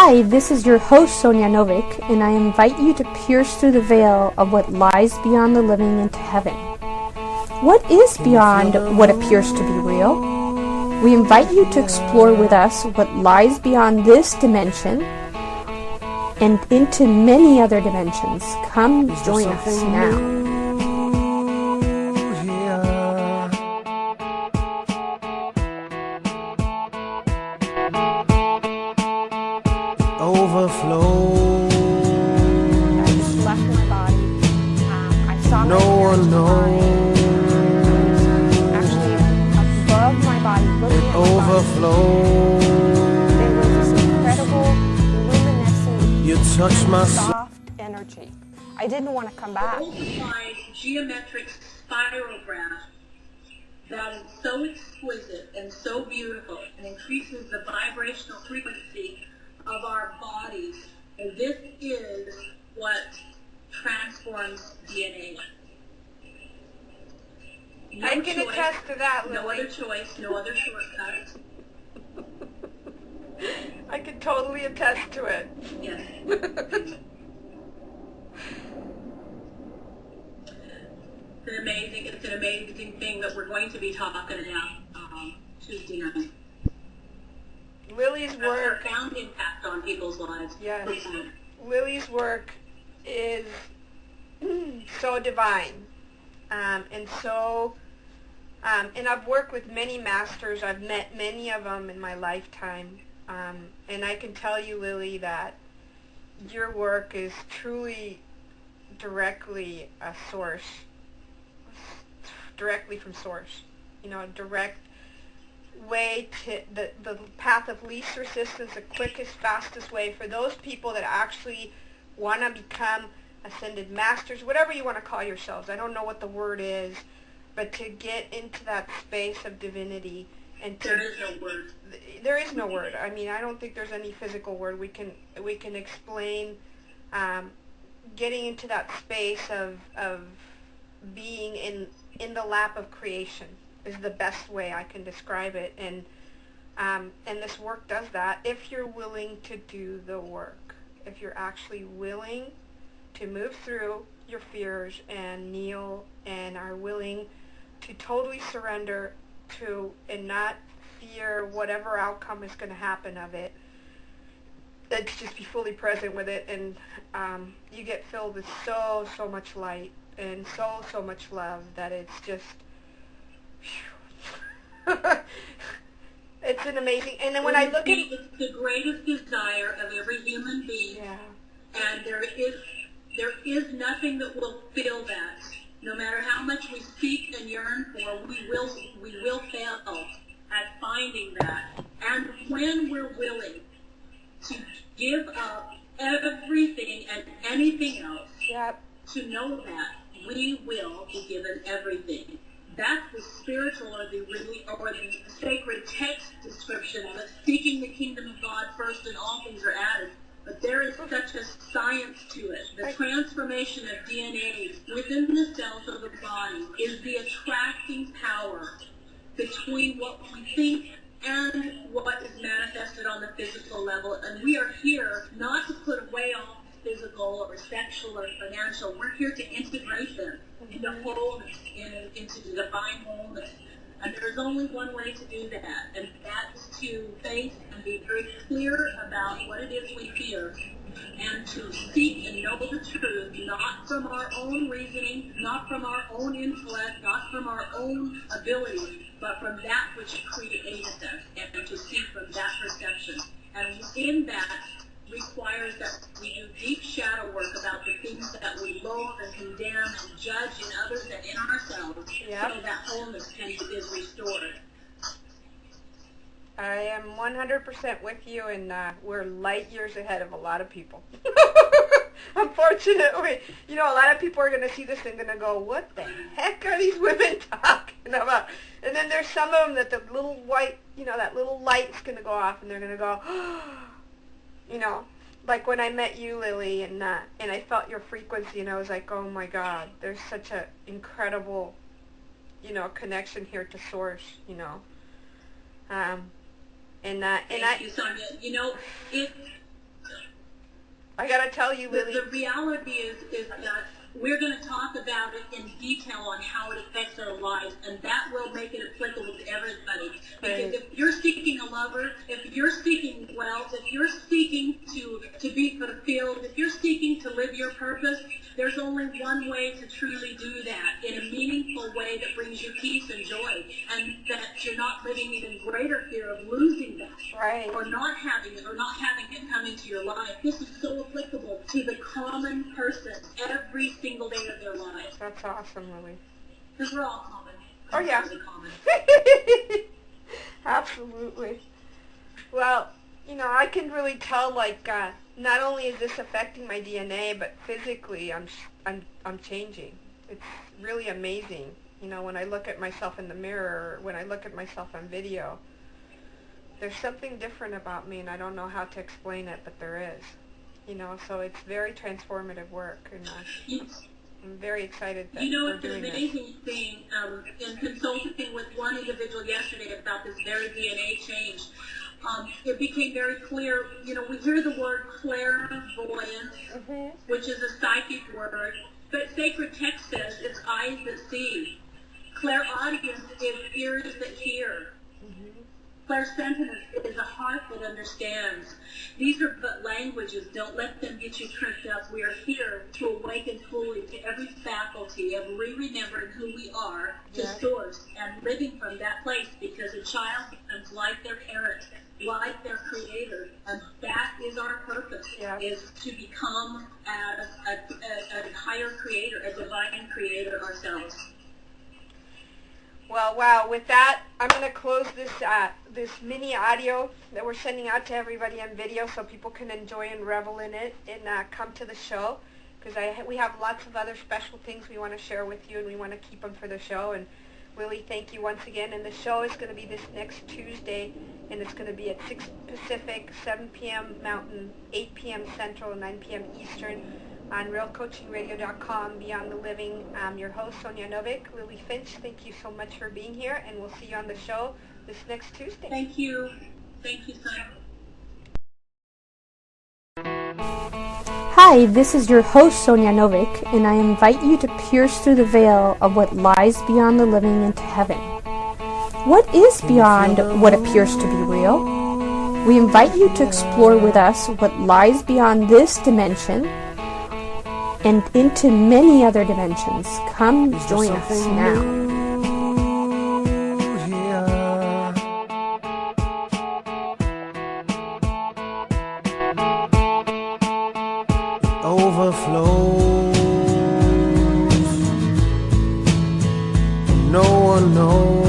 Hi, this is your host Sonia Novick, and I invite you to pierce through the veil of what lies beyond the living into heaven. What is beyond what appears to be real? We invite you to explore with us what lies beyond this dimension and into many other dimensions. Come join us now. Overflow. I just left my body. I saw No my one knows. actually above my body, looking at my Overflow. body. There was this incredible luminescent, You touch my soul. soft energy. I didn't want to come back. Multiplied geometric spiral graph that is so exquisite and so beautiful and increases the vibrational frequency of our bodies. And this is what transforms DNA. No I can choice, attest to that, Lily. no other choice, no other shortcut. I can totally attest to it. Yes. It's an amazing thing that we're going to be talking about Tuesday night. Lily's A work, profound impact on people's lives. yes, Profound. Lily's work is so divine, and so, and I've worked with many masters. I've met many of them in my lifetime, and I can tell you, Lily, that your work is truly directly a source, directly from source. You know, a direct way to the path of least resistance, the quickest, fastest way for those people that actually want to become ascended masters, whatever you want to call yourselves. I don't know what the word is, but to get into that space of divinity and to, There is no word. there is no word. I mean, I don't think there's any physical word. We can explain getting into that space of being in the lap of creation is the best way I can describe it, and this work does that if you're willing to do the work. If you're actually willing to move through your fears and kneel and are willing to totally surrender to and not fear whatever outcome is going to happen of it, and to just be fully present with it, and you get filled with so much light and so much love that it's just it's an amazing. And then when I look at It's the greatest desire of every human being, yeah, and there is nothing that will fill that. No matter how much we seek and yearn for, we will fail at finding that. And when we're willing to give up everything and anything else, yep, to know that we will be given everything. That's the spiritual or the sacred text description of it. Seeking the kingdom of God first, and all things are added. But there is such a science to it. The transformation of DNA within the cells of the body is the attracting power between what we think and what is manifested on the physical level. And we are here not to put away all physical or sexual or financial. We're here to integrate them into wholeness, into the divine wholeness. And there's only one way to do that, and that is to face and be very clear about what it is we fear, and to seek and know the truth, not from our own reasoning, not from our own intellect, not from our own ability, but from that which created us, and to see from that perception. And in that requires that we do deep shadow work about the things that we loathe and condemn and judge in others and in ourselves, Yep. so that wholeness is restored. I am 100% with you, and we're light years ahead of a lot of people. Unfortunately, you know, a lot of people are going to see this and going to go, what the heck are these women talking about? And then there's some of them that the little white, you know, that little light's going to go off, and they're going to go, you know, like when I met you, Lily, and I felt your frequency, and I was like, oh my God, there's such an incredible, you know, connection here to Source, you know. Thank you, Sonia. You know, I gotta tell you, Lily. The reality is that we're going to talk about it in detail on how it affects our lives, and that will make it applicable to everybody. Because if you're seeking a lover, if you're seeking wealth, if you're seeking to be fulfilled, if you're seeking to live your purpose, there's only one way to truly do that in a meaningful way that brings you peace and joy, and that you're not living in greater fear of losing that, Right. or not having it come into your life. This is so applicable to the common person every single day of their lives. That's awesome, Lily. Because we're all common. Oh, yeah. Completely common. Absolutely. Well, you know, I can really tell, like, not only is this affecting my DNA, but physically I'm changing. It's really amazing. You know, when I look at myself in the mirror, when I look at myself on video, there's something different about me, and I don't know how to explain it, but there is. You know, so it's very transformative work, and I'm very excited that we're doing this. It's an amazing thing, in consulting with one individual yesterday about this very DNA change, it became very clear, you know, we hear the word clairvoyance, which is a psychic word, but sacred text says it's eyes that see. Clairaudience is ears that hear. Clairsentience is a heart that understands. These are but languages. Don't let them get you tripped up. We are here to awaken fully to every faculty of remembering who we are, to source, and living from that place, because a child becomes like their parent, like their creator, and that is our purpose, is to become as a higher creator, a divine creator ourselves. Well, wow, with that, I'm going to close this this mini audio that we're sending out to everybody on video so people can enjoy and revel in it and come to the show, because we have lots of other special things we want to share with you, and we want to keep them for the show. And Lily, thank you once again. And the show is going to be this next Tuesday, and it's going to be at 6 Pacific, 7 p.m. Mountain, 8 p.m. Central, and 9 p.m. Eastern, on realcoachingradio.com, Beyond the Living. I'm your host, Sonia Novick. Lily Finch, thank you so much for being here, and we'll see you on the show this next Tuesday. Thank you. Thank you, Sonia. Hi, this is your host, Sonia Novick, and I invite you to pierce through the veil of what lies beyond the living into heaven. What is beyond what appears to be real? We invite you to explore with us what lies beyond this dimension and into many other dimensions. Come join us now. Overflows. No one knows.